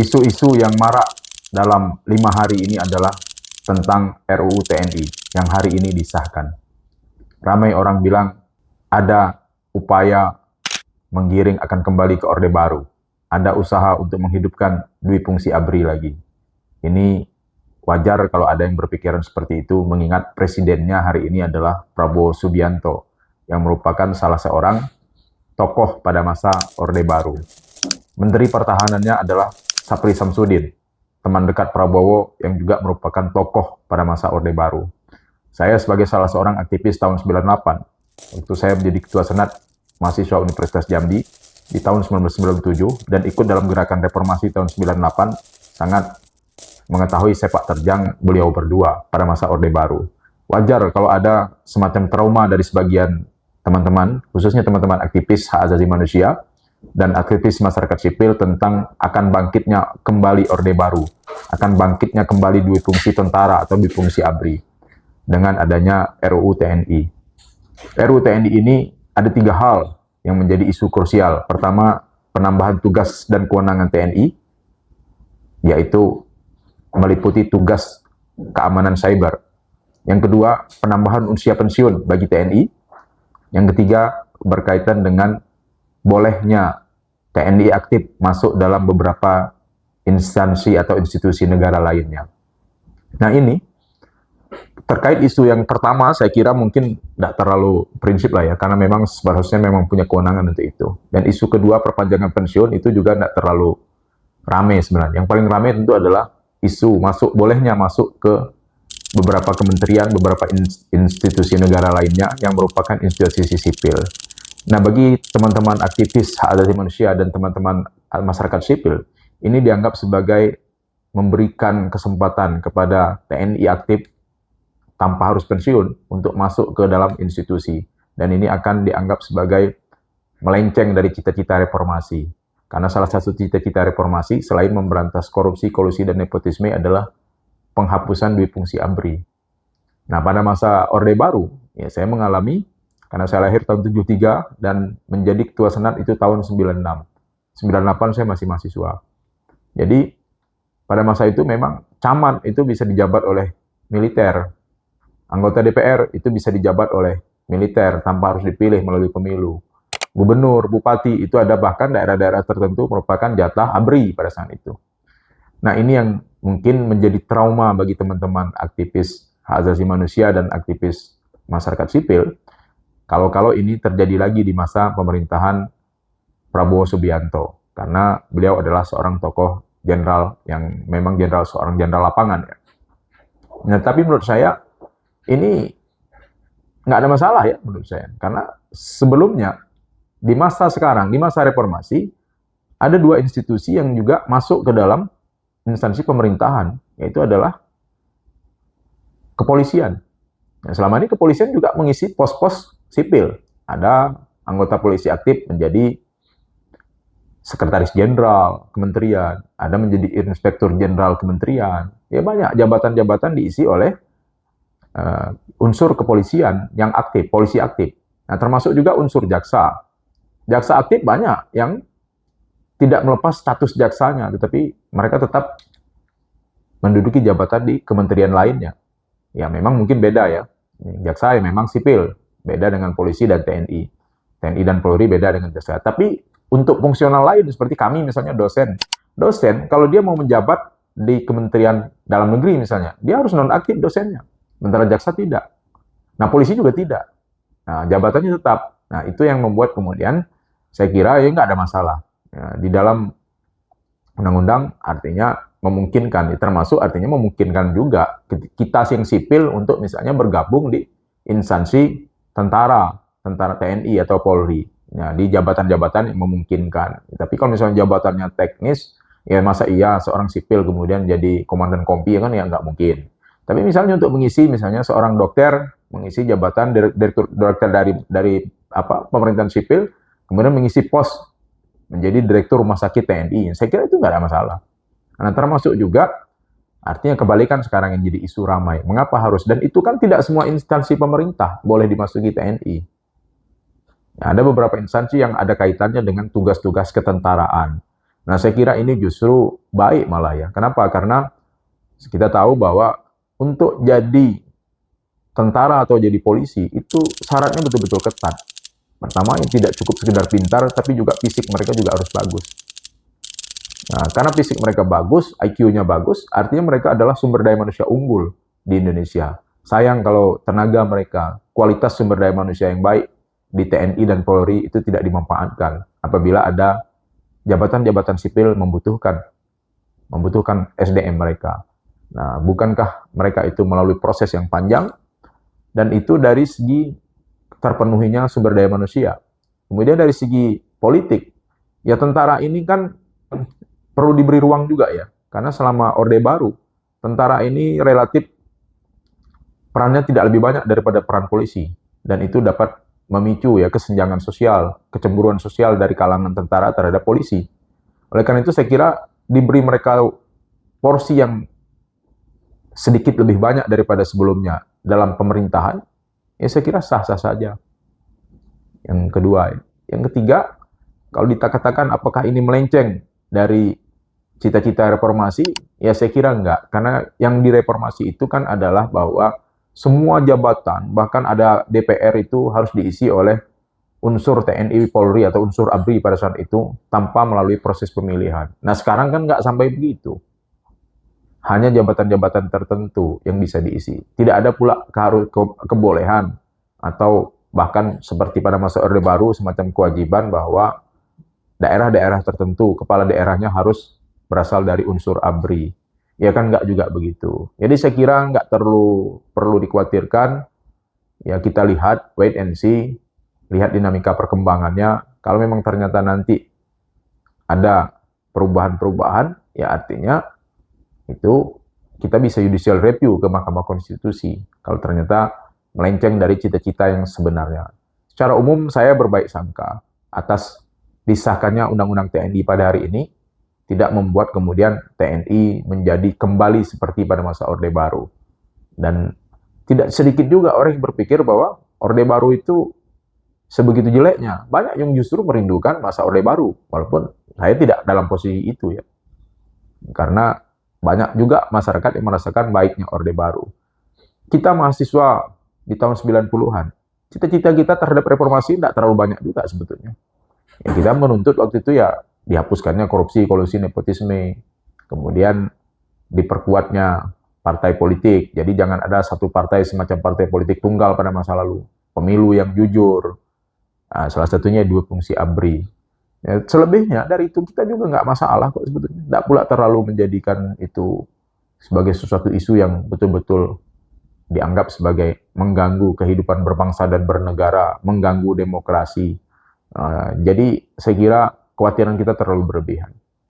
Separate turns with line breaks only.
Isu-isu yang marak dalam 5 hari ini adalah tentang RUU TNI yang hari ini disahkan. Ramai orang bilang ada upaya menggiring akan kembali ke Orde Baru. Ada usaha untuk menghidupkan Dwi Fungsi ABRI lagi. Ini wajar kalau ada yang berpikiran seperti itu, mengingat presidennya hari ini adalah Prabowo Subianto, yang merupakan salah seorang tokoh pada masa Orde Baru. Menteri Pertahanannya adalah Sapri Samsudin, teman dekat Prabowo yang juga merupakan tokoh pada masa Orde Baru. Saya sebagai salah seorang aktivis tahun 98, waktu saya menjadi Ketua Senat mahasiswa Universitas Jambi di tahun 1997 dan ikut dalam gerakan reformasi tahun 98, sangat mengetahui sepak terjang beliau berdua pada masa Orde Baru. Wajar kalau ada semacam trauma dari sebagian teman-teman, khususnya teman-teman aktivis hak asasi manusia dan aktivis masyarakat sipil tentang akan bangkitnya kembali Orde Baru, akan bangkitnya kembali Dwi Fungsi Tentara atau Dwi Fungsi ABRI dengan adanya RUU TNI. RUU TNI ini ada 3 hal yang menjadi isu krusial. Pertama, penambahan tugas dan kewenangan TNI, yaitu meliputi tugas keamanan cyber. Yang kedua, penambahan usia pensiun bagi TNI. Yang ketiga, berkaitan dengan bolehnya TNI aktif masuk dalam beberapa instansi atau institusi negara lainnya. Nah ini, terkait isu yang pertama, saya kira mungkin tidak terlalu prinsip lah ya, karena memang seharusnya memang punya kewenangan untuk itu. Dan isu kedua, perpanjangan pensiun, itu juga tidak terlalu ramai sebenarnya. Yang paling ramai tentu adalah isu bolehnya masuk ke beberapa kementerian, beberapa institusi negara lainnya yang merupakan institusi sipil. Nah, bagi teman-teman aktivis hak asasi manusia dan teman-teman masyarakat sipil, ini dianggap sebagai memberikan kesempatan kepada TNI aktif tanpa harus pensiun untuk masuk ke dalam institusi. Dan ini akan dianggap sebagai melenceng dari cita-cita reformasi. Karena salah satu cita-cita reformasi selain memberantas korupsi, kolusi, dan nepotisme adalah penghapusan Dwi Fungsi ABRI. Nah, pada masa Orde Baru, ya saya mengalami, karena saya lahir tahun 73 dan menjadi Ketua Senat itu tahun 96. 98 saya masih mahasiswa. Jadi, pada masa itu memang camat itu bisa dijabat oleh militer. Anggota DPR itu bisa dijabat oleh militer tanpa harus dipilih melalui pemilu. Gubernur, bupati, itu ada bahkan daerah-daerah tertentu merupakan jatah ABRI pada saat itu. Nah, ini yang mungkin menjadi trauma bagi teman-teman aktivis hak asasi manusia dan aktivis masyarakat sipil, kalau ini terjadi lagi di masa pemerintahan Prabowo Subianto, karena beliau adalah seorang tokoh jenderal yang memang seorang jenderal lapangan ya. Nah, tapi menurut saya ini nggak ada masalah ya menurut saya, karena sebelumnya di masa sekarang, di masa reformasi, ada 2 institusi yang juga masuk ke dalam instansi pemerintahan, yaitu adalah kepolisian. Nah, selama ini kepolisian juga mengisi pos-pos sipil. Ada anggota polisi aktif menjadi sekretaris jenderal kementerian, ada menjadi inspektur jenderal kementerian. Ya banyak jabatan-jabatan diisi oleh unsur kepolisian yang aktif, polisi aktif. Nah, termasuk juga unsur jaksa. Jaksa aktif banyak yang tidak melepas status jaksanya, tetapi mereka tetap menduduki jabatan di kementerian lainnya. Ya memang mungkin beda ya. Jaksa ya memang sipil, beda dengan polisi dan TNI. TNI dan Polri beda dengan jaksa. Tapi untuk fungsional lain seperti kami misalnya dosen. Dosen kalau dia mau menjabat di Kementerian Dalam Negeri misalnya, dia harus nonaktif dosennya. Sementara jaksa tidak. Nah, polisi juga tidak. Nah, jabatannya tetap. Nah, itu yang membuat kemudian saya kira ya nggak ada masalah. Ya, di dalam undang-undang artinya memungkinkan, termasuk artinya memungkinkan juga kita yang sipil untuk misalnya bergabung di instansi tentara TNI atau Polri. Nah, di jabatan-jabatan yang memungkinkan. Tapi kalau misalnya jabatannya teknis, ya masa iya seorang sipil kemudian jadi komandan kompi kan ya nggak mungkin. Tapi misalnya untuk mengisi misalnya seorang dokter mengisi jabatan direktur dari pemerintahan sipil, kemudian mengisi pos menjadi direktur rumah sakit TNI. Saya kira itu nggak ada masalah. Nah, termasuk juga artinya kebalikan sekarang yang jadi isu ramai. Mengapa harus? Dan itu kan tidak semua instansi pemerintah boleh dimasuki TNI. Nah, ada beberapa instansi yang ada kaitannya dengan tugas-tugas ketentaraan. Nah, saya kira ini justru baik malah ya. Kenapa? Karena kita tahu bahwa untuk jadi tentara atau jadi polisi itu syaratnya betul-betul ketat. Pertama, yang tidak cukup sekedar pintar, tapi juga fisik mereka juga harus bagus. Nah, karena fisik mereka bagus, IQ-nya bagus, artinya mereka adalah sumber daya manusia unggul di Indonesia. Sayang kalau tenaga mereka, kualitas sumber daya manusia yang baik di TNI dan Polri itu tidak dimanfaatkan apabila ada jabatan-jabatan sipil membutuhkan SDM mereka. Nah, bukankah mereka itu melalui proses yang panjang dan itu dari segi terpenuhinya sumber daya manusia. Kemudian dari segi politik, ya tentara ini kan perlu diberi ruang juga ya, karena selama Orde Baru, tentara ini relatif perannya tidak lebih banyak daripada peran polisi, dan itu dapat memicu ya kesenjangan sosial, kecemburuan sosial dari kalangan tentara terhadap polisi. Oleh karena itu saya kira diberi mereka porsi yang sedikit lebih banyak daripada sebelumnya dalam pemerintahan, ya saya kira sah-sah saja. Yang kedua, yang ketiga, kalau dikatakan apakah ini melenceng dari cita-cita reformasi, ya saya kira enggak. Karena yang direformasi itu kan adalah bahwa semua jabatan, bahkan ada DPR itu harus diisi oleh unsur TNI, Polri, atau unsur ABRI pada saat itu, tanpa melalui proses pemilihan. Nah sekarang kan nggak sampai begitu. Hanya jabatan-jabatan tertentu yang bisa diisi. Tidak ada pula kebolehan, atau bahkan seperti pada masa Orde Baru, semacam kewajiban bahwa daerah-daerah tertentu, kepala daerahnya harus berasal dari unsur ABRI. Ya kan nggak juga begitu. Jadi saya kira nggak perlu dikhawatirkan. Ya kita lihat, wait and see, lihat dinamika perkembangannya. Kalau memang ternyata nanti ada perubahan-perubahan, ya artinya itu kita bisa judicial review ke Mahkamah Konstitusi. Kalau ternyata melenceng dari cita-cita yang sebenarnya. Secara umum saya berbaik sangka atas disahkannya Undang-Undang TNI pada hari ini, tidak membuat kemudian TNI menjadi kembali seperti pada masa Orde Baru. Dan tidak sedikit juga orang yang berpikir bahwa Orde Baru itu sebegitu jeleknya. Banyak yang justru merindukan masa Orde Baru, walaupun saya tidak dalam posisi itu ya. Karena banyak juga masyarakat yang merasakan baiknya Orde Baru. Kita mahasiswa di tahun 90-an, cita-cita kita terhadap reformasi tidak terlalu banyak juga sebetulnya. Ya, kita menuntut waktu itu ya dihapuskannya korupsi, kolusi, nepotisme, kemudian diperkuatnya partai politik. Jadi jangan ada satu partai semacam partai politik tunggal pada masa lalu. Pemilu yang jujur. Nah, salah satunya dua fungsi ABRI. Ya, selebihnya dari itu kita juga nggak masalah kok sebetulnya. Nggak pula terlalu menjadikan itu sebagai sesuatu isu yang betul-betul dianggap sebagai mengganggu kehidupan berbangsa dan bernegara, mengganggu demokrasi. Jadi saya kira kekhawatiran kita terlalu berlebihan.